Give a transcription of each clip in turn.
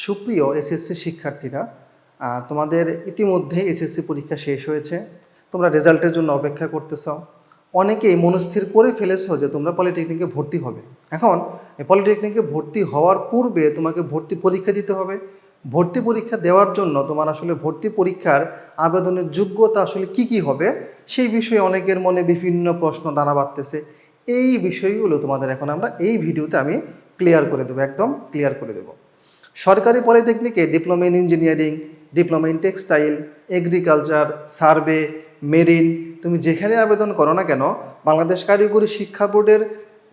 সুপ্রিয় এসএসসি শিক্ষার্থীরা, তোমাদের ইতিমধ্যে এসএসসি পরীক্ষা শেষ হয়েছে। তোমরা রেজাল্টের জন্য অপেক্ষা করতেছ। অনেকেই মনস্থির করে ফেলেছো যে তোমরা পলিটেকনিকে ভর্তি হবে। এখন এই পলিটেকনিকে ভর্তি হওয়ার পূর্বে তোমাকে ভর্তি পরীক্ষা দিতে হবে। ভর্তি পরীক্ষা দেওয়ার জন্য তোমার আসলে ভর্তি পরীক্ষার আবেদনের যোগ্যতা আসলে কি হবে সেই বিষয়ে অনেকের মনে বিভিন্ন প্রশ্ন দানা বাঁধতেছে। এই বিষয়গুলো তোমাদের এখন আমরা এই ভিডিওতে আমি ক্লিয়ার করে দেবো, একদম ক্লিয়ার করে দেবো। সরকারি পলিটেকনিকে diploma in engineering, diploma in textile, agriculture, survey, marine, তুমি যেখানে আবেদন করো না কেন, বাংলাদেশ কারিগরি শিক্ষা বোর্ডের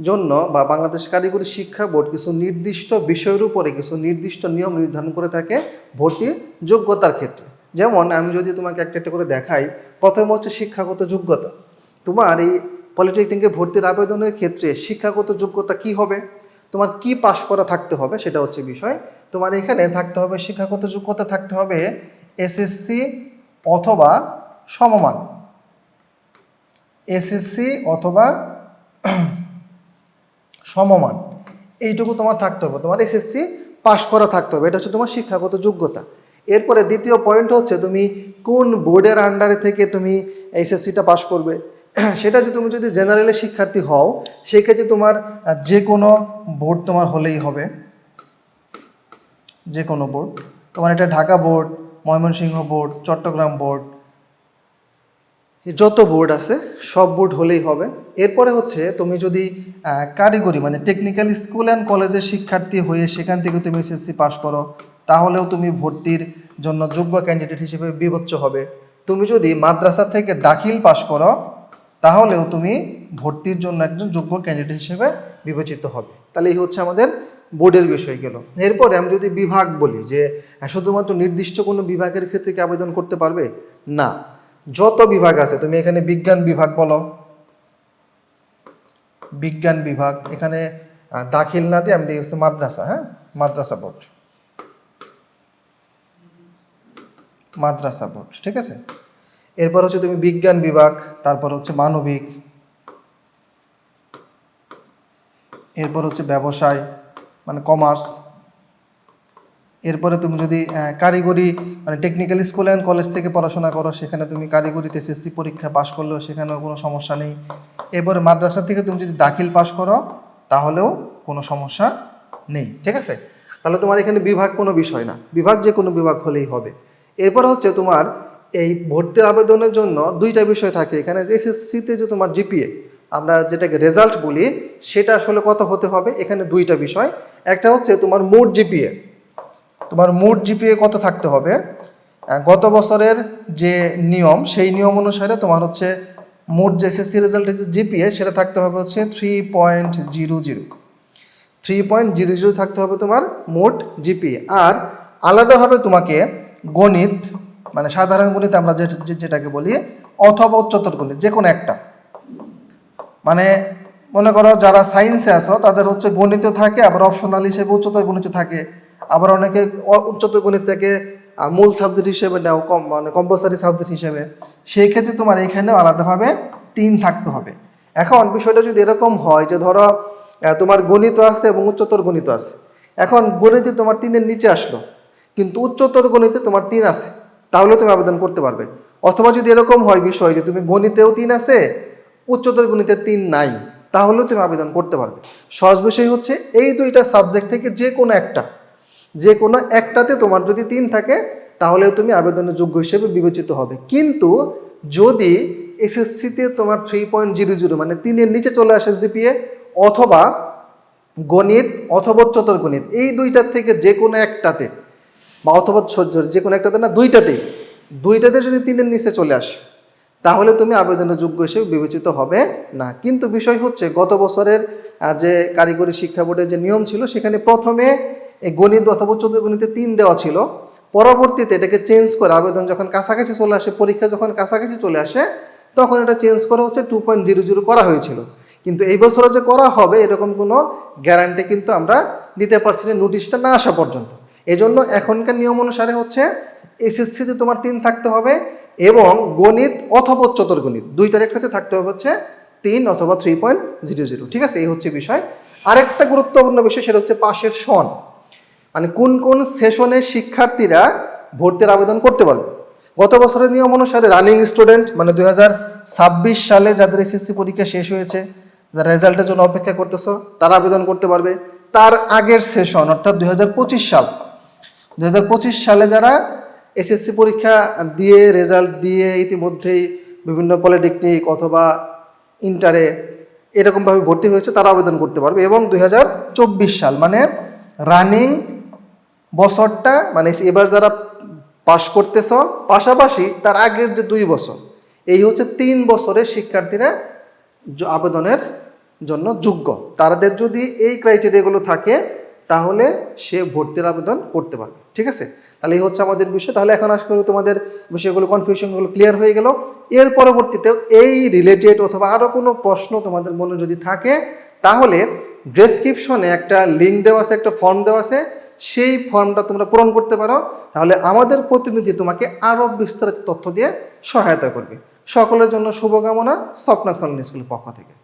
জন্য বা বাংলাদেশ কারিগরি শিক্ষা বোর্ড কিছু নির্দিষ্ট বিষয়ের উপরে কিছু নির্দিষ্ট নিয়ম নির্ধারণ করে থাকে ভর্তি যোগ্যতার ক্ষেত্রে। যেমন আমি যদি তোমাকে একটা একটা করে দেখাই, প্রথম হচ্ছে শিক্ষাগত যোগ্যতা। তোমার এই পলিটেকনিকে ভর্তির আবেদনের ক্ষেত্রে শিক্ষাগত যোগ্যতা কি হবে, তোমার কি পাশ করা থাকতে হবে সেটা হচ্ছে বিষয়। তোমার এখানে থাকতে হবে শিক্ষাগত যোগ্যতা থাকতে হবে এসএসসি অথবা সমমান, এসএসসি অথবা সমমান, এইটুকু তোমার থাকতে হবে। তোমার এসএসসি পাশ করা থাকতে হবে, এটা হচ্ছে তোমার শিক্ষাগত যোগ্যতা। এরপরে দ্বিতীয় পয়েন্ট হচ্ছে তুমি কোন বোর্ডের আন্ডারে থেকে তুমি এসএসসিটা পাশ করবে। সেটা যদি তুমি যদি জেনারেলের শিক্ষার্থী হও সেই ক্ষেত্রে তোমার যে কোনো বোর্ড তোমার হলেই হবে, যে কোনো বোর্ড। তোমার এটা Dhaka board, Mymensingh board, Chittagong board, যত বোর্ড আছে সব বোর্ড হলেই হবে। এরপরে হচ্ছে তুমি যদি কারিগরি মানে টেকনিক্যাল স্কুল অ্যান্ড কলেজের শিক্ষার্থী হয়ে সেখান থেকে তুমি এসএসসি পাস করো, তাহলেও তুমি ভর্তির জন্য যোগ্য ক্যান্ডিডেট হিসেবে বিবেচ্য হবে। তুমি যদি মাদ্রাসা থেকে দাখিল পাস করো তাহলেও তুমি ভর্তির জন্য একজন যোগ্য ক্যান্ডিডেট হিসেবে বিবেচিত হবে। তাহলে এই হচ্ছে আমাদের বোর্ডের বিষয় গেল। এরপরে আমি যদি বিভাগ বলি যে শুধুমাত্র নির্দিষ্ট কোনো বিভাগের ক্ষেত্রে কি আবেদন করতে পারবে, না, যত বিভাগ আছে তুমি এখানে বিজ্ঞান বিভাগ বলো, বিজ্ঞান বিভাগ, এখানে দাখিল না দিয়ে আমি দিয়েছি মাদ্রাসা, হ্যাঁ, মাদ্রাসা বোর্ড, মাদ্রাসা বোর্ড, ঠিক আছে। এরপর হচ্ছে তুমি বিজ্ঞান বিভাগ, তারপর হচ্ছে মানবিক, এরপর হচ্ছে ব্যবসায় মানে কমার্স। এরপরে তুমি যদি কারিগরি মানে টেকনিক্যাল স্কুল অ্যান্ড কলেজ থেকে পড়াশোনা করো সেখানে তুমি কারিগরিতে এসএসসি পরীক্ষা পাশ করলেও সেখানেও কোনো সমস্যা নেই। এরপরে মাদ্রাসা থেকে তুমি যদি দাখিল পাশ করো তাহলেও কোনো সমস্যা নেই, ঠিক আছে। তাহলে তোমার এখানে বিভাগ কোনো বিষয় না, বিভাগ যে কোনো বিভাগ হলেই হবে। এরপর হচ্ছে তোমার এই ভর্তির আবেদনের জন্য দুইটা বিষয় থাকে এখানে। এসএসসিতে যে তোমার জিপিএ আমরা যেটাকে রেজাল্ট বলি সেটা আসলে কত হতে হবে, এখানে দুইটা বিষয়। একটা হচ্ছে তোমার মোট জিপিএ, তোমার মোট জিপিএ কত থাকতে হবে। গত বছরের যে নিয়ম সেই নিয়ম অনুসারে তোমার হচ্ছে মোট যে এসএসসি রেজাল্টের যে জিপিএ সেটা থাকতে হবে হচ্ছে 3.00, 3.00 থাকতে হবে তোমার মোট জিপিএ। আর আলাদাভাবে তোমাকে গণিত মানে সাধারণ গণিত আমরা যেটাকে বলি অথবা উচ্চতর গণিত যে কোনো একটা, মানে মনে করো যারা সায়েন্সে আসো তাদের হচ্ছে গণিত থাকে, আবার অপশনাল হিসেবে উচ্চতর গণিত থাকে, আবার অনেকে উচ্চতর গণিতটাকে মূল সাবজেক্ট হিসেবে নেও, মানে কম্পালসারি সাবজেক্ট হিসেবে, সেই ক্ষেত্রে তোমার এখানেও আলাদাভাবে 3 থাকতে হবে। এখন বিষয়টা যদি এরকম হয় যে ধরো তোমার গণিত আছে এবং উচ্চতর গণিত আছে, এখন গণিতে তোমার 3-এর নিচে আসলো কিন্তু উচ্চতর গণিতে তোমার 3 আছে, তাহলে তুমি আবেদন করতে পারবে। অথবা যদি এরকম হয় বিষয় যে তুমি গণিতেও 3 আছে উচ্চতর গণিতে 3 নাই, তাহলেও তুমি আবেদন করতে পারবে। সহজ বিষয় হচ্ছে এই দুইটা সাবজেক্ট থেকে যে কোনো একটাতে তোমার যদি 3 থাকে তাহলেও তুমি আবেদনের যোগ্য হিসেবে বিবেচিত হবে। কিন্তু যদি এসএসসিতে তোমার 3.00 মানে 3-এর নিচে চলে আসে জিপিএ, অথবা গণিত অথবা উচ্চতর গণিত এই দুইটার থেকে যে কোনো একটাতে বা অথবা যে কোনো একটাতে না দুইটাতে যদি 3-এর নিচে চলে আসে তাহলে তুমি আবেদনের যোগ্য হিসেবে বিবেচিত হবে না। কিন্তু বিষয় হচ্ছে গত বছরের যে কারিগরি শিক্ষা বোর্ডের যে নিয়ম ছিল সেখানে প্রথমে এই গণিত অথবা উচ্চতর গণিতে 3 দেওয়া ছিল, পরবর্তীতে এটাকে চেঞ্জ করে আবেদন যখন কাছাকাছি চলে আসে, পরীক্ষা যখন কাছাকাছি চলে আসে তখন এটা চেঞ্জ করা হচ্ছে 2.00 করা হয়েছিল। কিন্তু এই বছরে যে করা হবে এরকম কোনো গ্যারান্টি কিন্তু আমরা দিতে পারছি না নোটিশটা না আসা পর্যন্ত। এজন্য এখনকার নিয়ম অনুসারে হচ্ছে এসএসসিতে তোমার 3 থাকতে হবে এবং গণিত অথবা উচ্চতর গণিত দুইটার একটাতে থাকতে হবে হচ্ছে 3 অথবা 3.00, ঠিক আছে। এই হচ্ছে বিষয়। আরেকটা গুরুত্বপূর্ণ বিষয় সেটা হচ্ছে পাশের সন। মানে কোন কোন সেশনে শিক্ষার্থীরা ভর্তির আবেদন করতে পারবে। গত বছরের নিয়ম অনুসারে রানিং স্টুডেন্ট মানে 2026 সালে যাদের এসএসসি পরীক্ষা শেষ হয়েছে, যারা রেজাল্টের জন্য অপেক্ষা করতেছো, তারা আবেদন করতে পারবে। তার আগের সেশন অর্থাৎ 2025 সালে যারা এসএসসি পরীক্ষা দিয়ে রেজাল্ট দিয়ে ইতিমধ্যেই বিভিন্ন পলিটেকনিক অথবা ইন্টারে এরকমভাবে ভর্তি হয়েছে, তারা আবেদন করতে পারবে। এবং 2024 সাল মানে রানিং বছরটা মানে এবার যারা পাশ করতেছ, পাশাপাশি তার আগের যে 2 বছর, এই হচ্ছে 3 বছরের শিক্ষার্থীরা আবেদনের জন্য যোগ্য। তাদের যদি এই ক্রাইটেরিয়াগুলো থাকে তাহলে সে ভর্তির আবেদন করতে পারবে। ঠিক আছে, তাহলে এই হচ্ছে আমাদের বিষয়। তাহলে এখন আশা করি তোমাদের বিষয়গুলো কনফিউশনগুলো ক্লিয়ার হয়ে গেল। এর পরবর্তীতে এই রিলেটেড অথবা আরও কোনো প্রশ্ন তোমাদের মনে যদি থাকে তাহলে ডেসক্রিপশনে একটা লিঙ্ক দেওয়া আছে, একটা ফর্ম দেওয়া আছে, সেই ফর্মটা তোমরা পূরণ করতে পারো। তাহলে আমাদের প্রতিনিধি তোমাকে আরও বিস্তারিত তথ্য দিয়ে সহায়তা করবে। সকলের জন্য শুভকামনা, স্বপ্নার্থন স্কুলের পক্ষ থেকে।